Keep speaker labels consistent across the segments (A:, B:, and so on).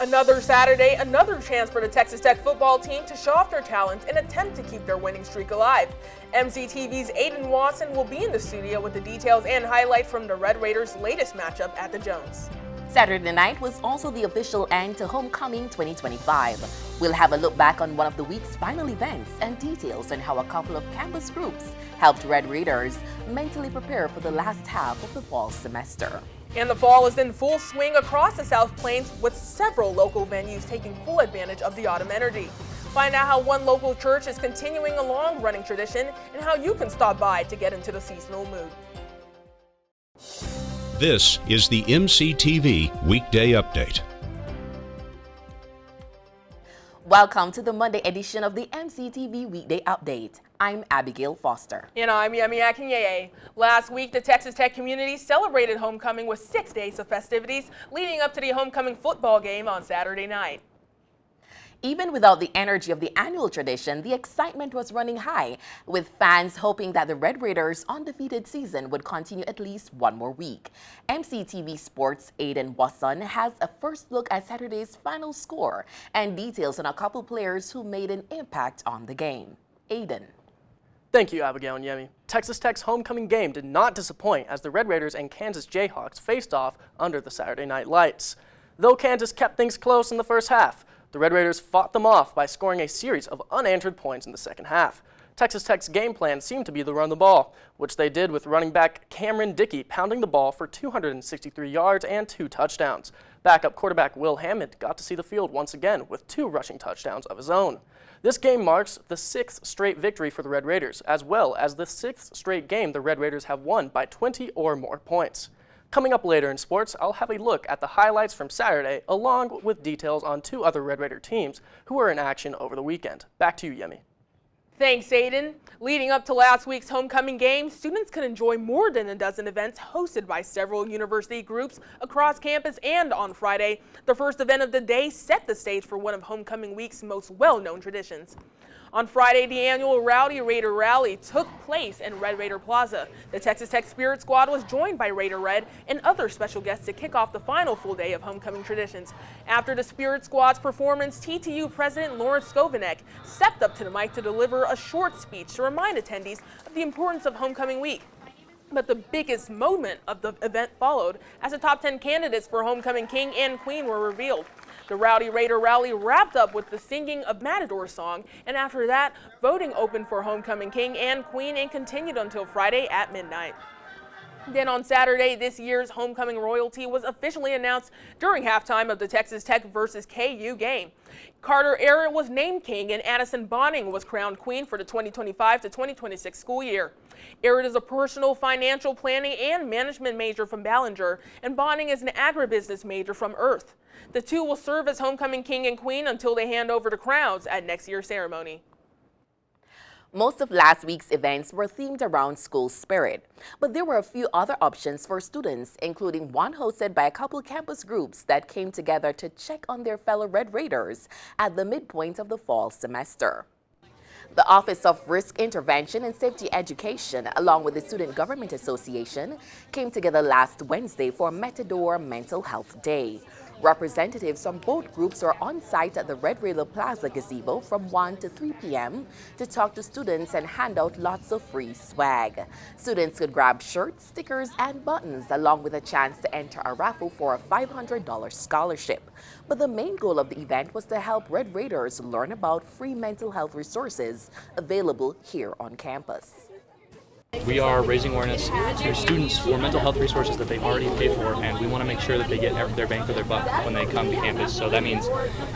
A: Another Saturday, another chance for the Texas Tech football team to show off their talents and attempt to keep their winning streak alive. MCTV's Aiden Wasson will be in the studio with the details and highlights from the Red Raiders' latest matchup at the Jones.
B: Saturday night was also the official end to Homecoming 2025. We'll have a look back on one of the week's final events and details on how a couple of campus groups helped Red Raiders mentally prepare for the last half of the fall semester.
A: And the fall is in full swing across the South Plains, with several local venues taking full advantage of the autumn energy. Find out how one local church is continuing a long-running tradition and how you can stop by to get into the seasonal mood.
C: This is the MCTV Weekday Update.
B: Welcome to the Monday edition of the MCTV Weekday Update. I'm Abigail Foster.
A: And I'm Yemi Akinyeye. Last week, the Texas Tech community celebrated homecoming with 6 days of festivities leading up to the homecoming football game on Saturday night.
B: Even without the energy of the annual tradition, the excitement was running high, with fans hoping that the Red Raiders' undefeated season would continue at least one more week. MCTV Sports' Aiden Wasson has a first look at Saturday's final score and details on a couple players who made an impact on the game. Aiden.
D: Thank you, Abigail and Yemi. Texas Tech's homecoming game did not disappoint as the Red Raiders and Kansas Jayhawks faced off under the Saturday night lights. Though Kansas kept things close in the first half, the Red Raiders fought them off by scoring a series of unanswered points in the second half. Texas Tech's game plan seemed to be to run the ball, which they did with running back Cameron Dickey pounding the ball for 263 yards and 2 touchdowns. Backup quarterback Will Hammond got to see the field once again with 2 rushing touchdowns of his own. This game marks the 6th straight victory for the Red Raiders, as well as the 6th straight game the Red Raiders have won by 20 or more points. Coming up later in sports, I'll have a look at the highlights from Saturday, along with details on 2 other Red Raider teams who were in action over the weekend. Back to you, Yemi.
A: Thanks, Aiden. Leading up to last week's homecoming game, students could enjoy more than a dozen events hosted by several university groups across campus, and on Friday, the first event of the day set the stage for one of homecoming week's most well-known traditions. On Friday, the annual Rowdy Raider Rally took place in Red Raider Plaza. The Texas Tech Spirit Squad was joined by Raider Red and other special guests to kick off the final full day of homecoming traditions. After the Spirit Squad's performance, TTU President Lawrence Skovanec stepped up to the mic to deliver a short speech to remind attendees of the importance of homecoming week. But the biggest moment of the event followed as the top 10 candidates for Homecoming King and Queen were revealed. The Rowdy Raider Rally wrapped up with the singing of Matador's song, and after that, voting opened for Homecoming King and Queen and continued until Friday at midnight. Then on Saturday, this year's homecoming royalty was officially announced during halftime of the Texas Tech versus KU game. Carter Arrett was named king and Addison Bonning was crowned queen for the 2025 to 2026 school year. Arrett is a personal financial planning and management major from Ballinger, and Bonning is an agribusiness major from Earth. The two will serve as homecoming king and queen until they hand over the crowns at next year's ceremony.
B: Most of last week's events were themed around school spirit, but there were a few other options for students, including one hosted by a couple campus groups that came together to check on their fellow Red Raiders at the midpoint of the fall semester. The Office of Risk Intervention and Safety Education, along with the Student Government Association, came together last Wednesday for Matador Mental Health Day. Representatives from both groups were on site at the Red Raider Plaza gazebo from 1 to 3 p.m. to talk to students and hand out lots of free swag. Students could grab shirts, stickers, and buttons, along with a chance to enter a raffle for a $500 scholarship. But the main goal of the event was to help Red Raiders learn about free mental health resources available here on campus.
E: We are raising awareness to students for mental health resources that they already pay for, and we want to make sure that they get their bang for their buck when they come to campus. So that means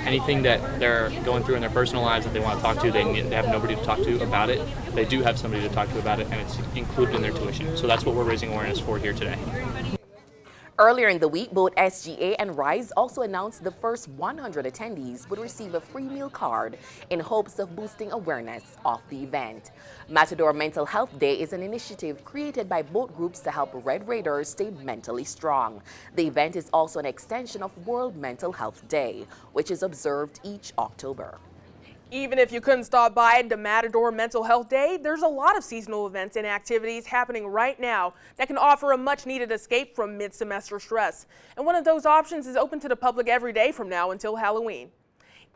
E: anything that they're going through in their personal lives that they want to talk to, they have nobody to talk to about it. They do have somebody to talk to about it, and it's included in their tuition. So that's what we're raising awareness for here today.
B: Earlier in the week, both SGA and RISE also announced the first 100 attendees would receive a free meal card in hopes of boosting awareness of the event. Matador Mental Health Day is an initiative created by both groups to help Red Raiders stay mentally strong. The event is also an extension of World Mental Health Day, which is observed each October.
A: Even if you couldn't stop by the Matador Mental Health Day, there's a lot of seasonal events and activities happening right now that can offer a much-needed escape from mid-semester stress. And one of those options is open to the public every day from now until Halloween.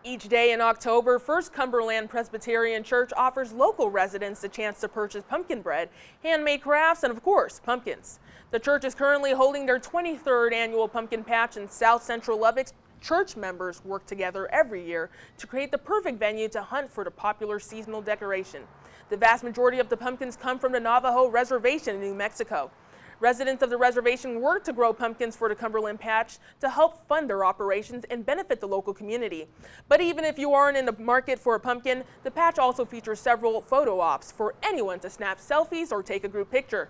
A: Each day in October, First Cumberland Presbyterian Church offers local residents the chance to purchase pumpkin bread, handmade crafts, and of course, pumpkins. The church is currently holding their 23rd annual pumpkin patch in South Central Lubbock. Church members work together every year to create the perfect venue to hunt for the popular seasonal decoration. The vast majority of the pumpkins come from the Navajo Reservation in New Mexico. Residents of the reservation work to grow pumpkins for the Cumberland Patch to help fund their operations and benefit the local community. But even if you aren't in the market for a pumpkin, the patch also features several photo ops for anyone to snap selfies or take a group picture.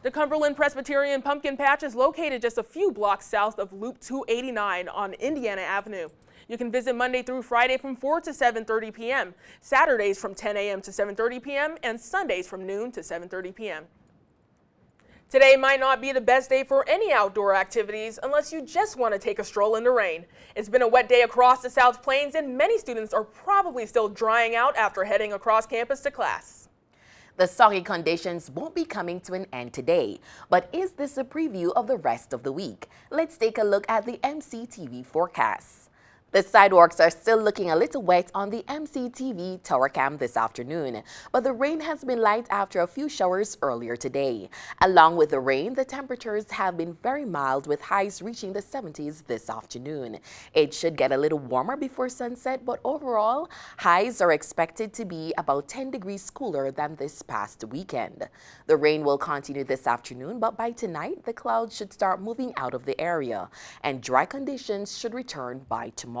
A: The Cumberland Presbyterian Pumpkin Patch is located just a few blocks south of Loop 289 on Indiana Avenue. You can visit Monday through Friday from 4 to 7:30 p.m., Saturdays from 10 a.m. to 7:30 p.m., and Sundays from noon to 7:30 p.m. Today might not be the best day for any outdoor activities unless you just want to take a stroll in the rain. It's been a wet day across the South Plains, and many students are probably still drying out after heading across campus to class.
B: The soggy conditions won't be coming to an end today, but is this a preview of the rest of the week? Let's take a look at the MCTV forecast. The sidewalks are still looking a little wet on the MCTV tower cam this afternoon, but the rain has been light after a few showers earlier today. Along with the rain, the temperatures have been very mild with highs reaching the 70s this afternoon. It should get a little warmer before sunset, but overall, highs are expected to be about 10 degrees cooler than this past weekend. The rain will continue this afternoon, but by tonight, the clouds should start moving out of the area, and dry conditions should return by tomorrow.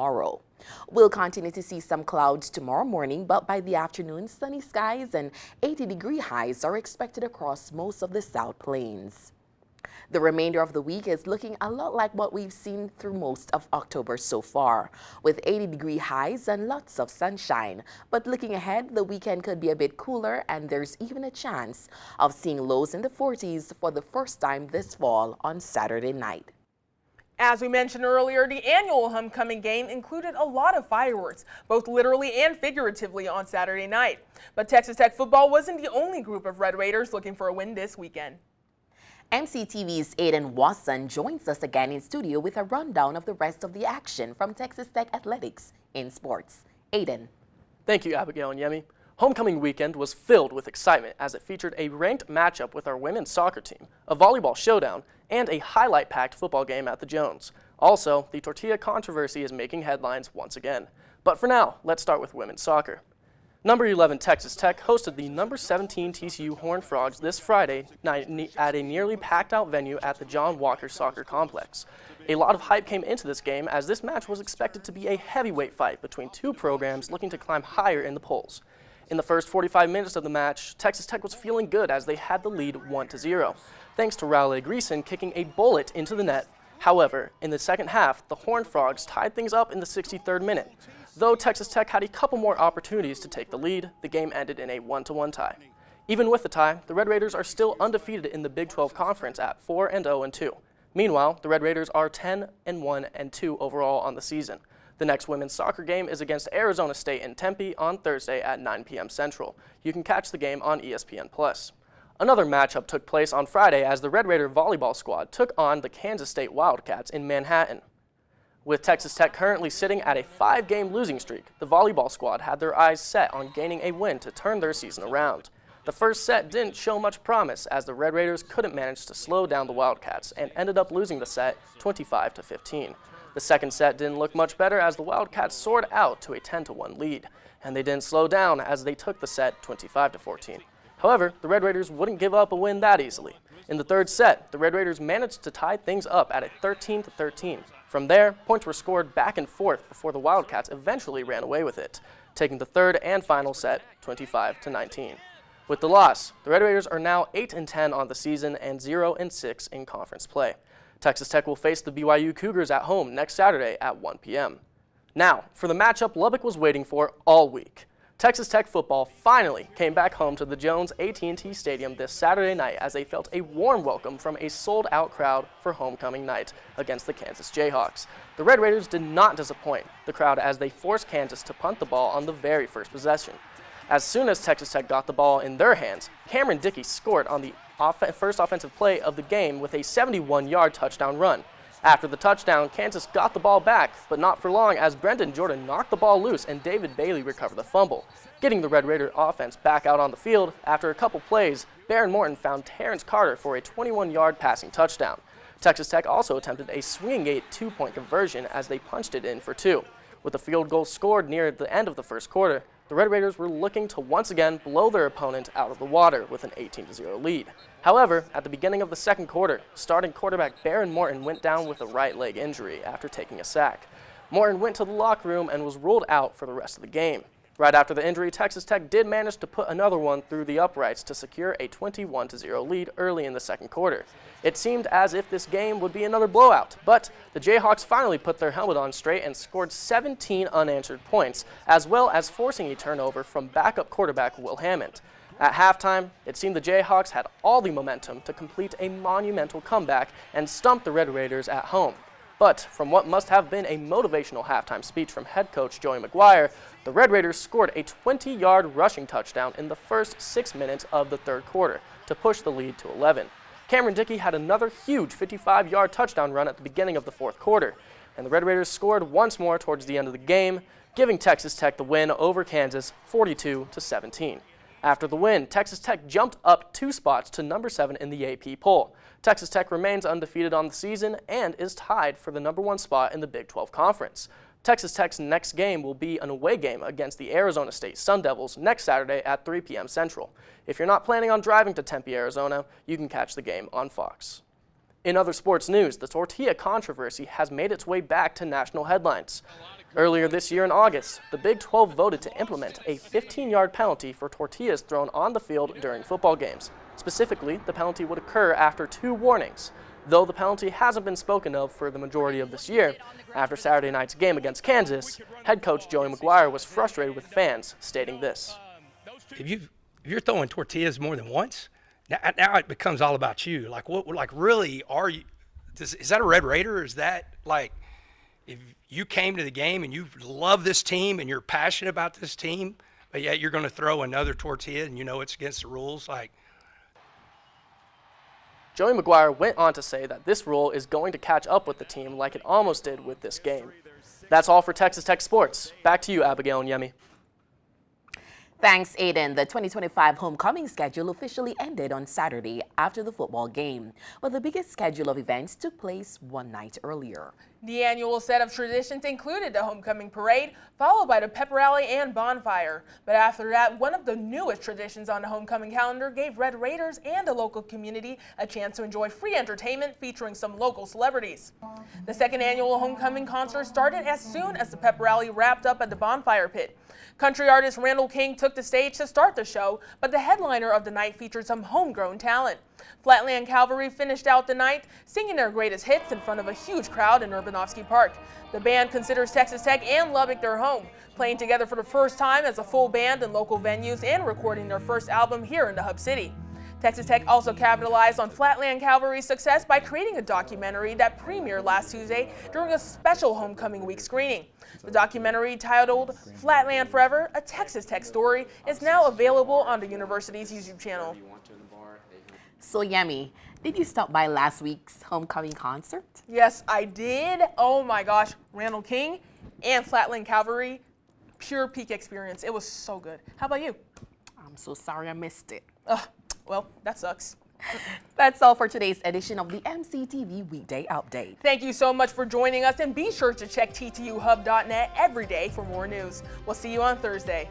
B: We'll continue to see some clouds tomorrow morning, but by the afternoon, sunny skies and 80-degree highs are expected across most of the South Plains. The remainder of the week is looking a lot like what we've seen through most of October so far, with 80-degree highs and lots of sunshine. But looking ahead, the weekend could be a bit cooler, and there's even a chance of seeing lows in the 40s for the first time this fall on Saturday night.
A: As we mentioned earlier, the annual homecoming game included a lot of fireworks, both literally and figuratively, on Saturday night. But Texas Tech football wasn't the only group of Red Raiders looking for a win this weekend.
B: MCTV's Aiden Wasson joins us again in studio with a rundown of the rest of the action from Texas Tech Athletics in sports. Aiden.
D: Thank you, Abigail and Yemi. Homecoming weekend was filled with excitement as it featured a ranked matchup with our women's soccer team, a volleyball showdown, and a highlight-packed football game at the Jones. Also, the tortilla controversy is making headlines once again. But for now, let's start with women's soccer. Number 11 Texas Tech hosted the number 17 TCU Horned Frogs this Friday night at a nearly packed-out venue at the John Walker Soccer Complex. A lot of hype came into this game as this match was expected to be a heavyweight fight between two programs looking to climb higher in the polls. In the first 45 minutes of the match, Texas Tech was feeling good as they had the lead 1-0, thanks to Raleigh Greason kicking a bullet into the net. However, in the second half, the Horned Frogs tied things up in the 63rd minute. Though Texas Tech had a couple more opportunities to take the lead, the game ended in a 1-1 tie. Even with the tie, the Red Raiders are still undefeated in the Big 12 Conference at 4-0-2. Meanwhile, the Red Raiders are 10-1-2 overall on the season. The next women's soccer game is against Arizona State in Tempe on Thursday at 9 p.m. Central. You can catch the game on ESPN+. Another matchup took place on Friday as the Red Raider volleyball squad took on the Kansas State Wildcats in Manhattan. With Texas Tech currently sitting at a 5-game losing streak, the volleyball squad had their eyes set on gaining a win to turn their season around. The first set didn't show much promise as the Red Raiders couldn't manage to slow down the Wildcats and ended up losing the set 25-15. The second set didn't look much better as the Wildcats soared out to a 10-1 lead, and they didn't slow down as they took the set 25-14. However, the Red Raiders wouldn't give up a win that easily. In the third set, the Red Raiders managed to tie things up at a 13-13. From there, points were scored back and forth before the Wildcats eventually ran away with it, taking the third and final set 25-19. With the loss, the Red Raiders are now 8-10 on the season and 0-6 in conference play. Texas Tech will face the BYU Cougars at home next Saturday at 1 p.m. Now, for the matchup Lubbock was waiting for all week. Texas Tech football finally came back home to the Jones AT&T Stadium this Saturday night as they felt a warm welcome from a sold-out crowd for homecoming night against the Kansas Jayhawks. The Red Raiders did not disappoint the crowd as they forced Kansas to punt the ball on the very first possession. As soon as Texas Tech got the ball in their hands, Cameron Dickey scored on the first offensive play of the game with a 71-yard touchdown run. After the touchdown, Kansas got the ball back, but not for long as Brendan Jordan knocked the ball loose and David Bailey recovered the fumble. Getting the Red Raider offense back out on the field, after a couple plays, Baron Morton found Terrence Carter for a 21-yard passing touchdown. Texas Tech also attempted a swinging gate two-point conversion as they punched it in for two. With the field goal scored near the end of the first quarter, the Red Raiders were looking to once again blow their opponent out of the water with an 18-0 lead. However, at the beginning of the second quarter, starting quarterback Baron Morton went down with a right leg injury after taking a sack. Morton went to the locker room and was ruled out for the rest of the game. Right after the injury, Texas Tech did manage to put another one through the uprights to secure a 21-0 lead early in the second quarter. It seemed as if this game would be another blowout, but the Jayhawks finally put their helmet on straight and scored 17 unanswered points, as well as forcing a turnover from backup quarterback Will Hammond. At halftime, it seemed the Jayhawks had all the momentum to complete a monumental comeback and stump the Red Raiders at home. But from what must have been a motivational halftime speech from head coach Joey McGuire, the Red Raiders scored a 20-yard rushing touchdown in the first 6 minutes of the third quarter to push the lead to 11. Cameron Dickey had another huge 55-yard touchdown run at the beginning of the fourth quarter, and the Red Raiders scored once more towards the end of the game, giving Texas Tech the win over Kansas 42-17. After the win, Texas Tech jumped up 2 spots to number 7 in the AP poll. Texas Tech remains undefeated on the season and is tied for the number 1 spot in the Big 12 Conference. Texas Tech's next game will be an away game against the Arizona State Sun Devils next Saturday at 3 p.m. Central. If you're not planning on driving to Tempe, Arizona, you can catch the game on Fox. In other sports news, the tortilla controversy has made its way back to national headlines. Earlier this year in August, the Big 12 voted to implement a 15-yard penalty for tortillas thrown on the field during football games. Specifically, the penalty would occur after 2 warnings. Though the penalty hasn't been spoken of for the majority of this year, after Saturday night's game against Kansas, head coach Joey McGuire was frustrated with fans, stating this.
F: If you're throwing tortillas more than once, now it becomes all about you. Like, what? Like, really, are you? Is that a Red Raider? Or is that like, if you came to the game and you love this team and you're passionate about this team, but yet you're going to throw another tortilla and you know it's against the rules? Like,
D: Joey McGuire went on to say that this rule is going to catch up with the team like it almost did with this game. That's all for Texas Tech Sports. Back to you, Abigail and Yemi.
B: Thanks, Aiden. The 2025 homecoming schedule officially ended on Saturday after the football game, but the biggest schedule of events took place one night earlier.
A: The annual set of traditions included the homecoming parade, followed by the pep rally and bonfire. But after that, one of the newest traditions on the homecoming calendar gave Red Raiders and the local community a chance to enjoy free entertainment featuring some local celebrities. The second annual homecoming concert started as soon as the pep rally wrapped up at the bonfire pit. Country artist Randall King took the stage to start the show, but the headliner of the night featured some homegrown talent. Flatland Cavalry finished out the night, singing their greatest hits in front of a huge crowd in Urbanowski Park. The band considers Texas Tech and Lubbock their home, playing together for the first time as a full band in local venues and recording their first album here in the Hub City. Texas Tech also capitalized on Flatland Cavalry's success by creating a documentary that premiered last Tuesday during a special homecoming week screening. The documentary, titled Flatland Forever, a Texas Tech story, is now available on the university's YouTube channel.
B: So, Yemi, did you stop by last week's homecoming concert?
A: Yes, I did. Oh my gosh, Randall King and Flatland Cavalry, pure peak experience. It was so good. How about you?
B: I'm so sorry I missed it.
A: Well, that sucks.
B: That's all for today's edition of the MCTV Weekday Update.
A: Thank you so much for joining us, and be sure to check ttuhub.net every day for more news. We'll see you on Thursday.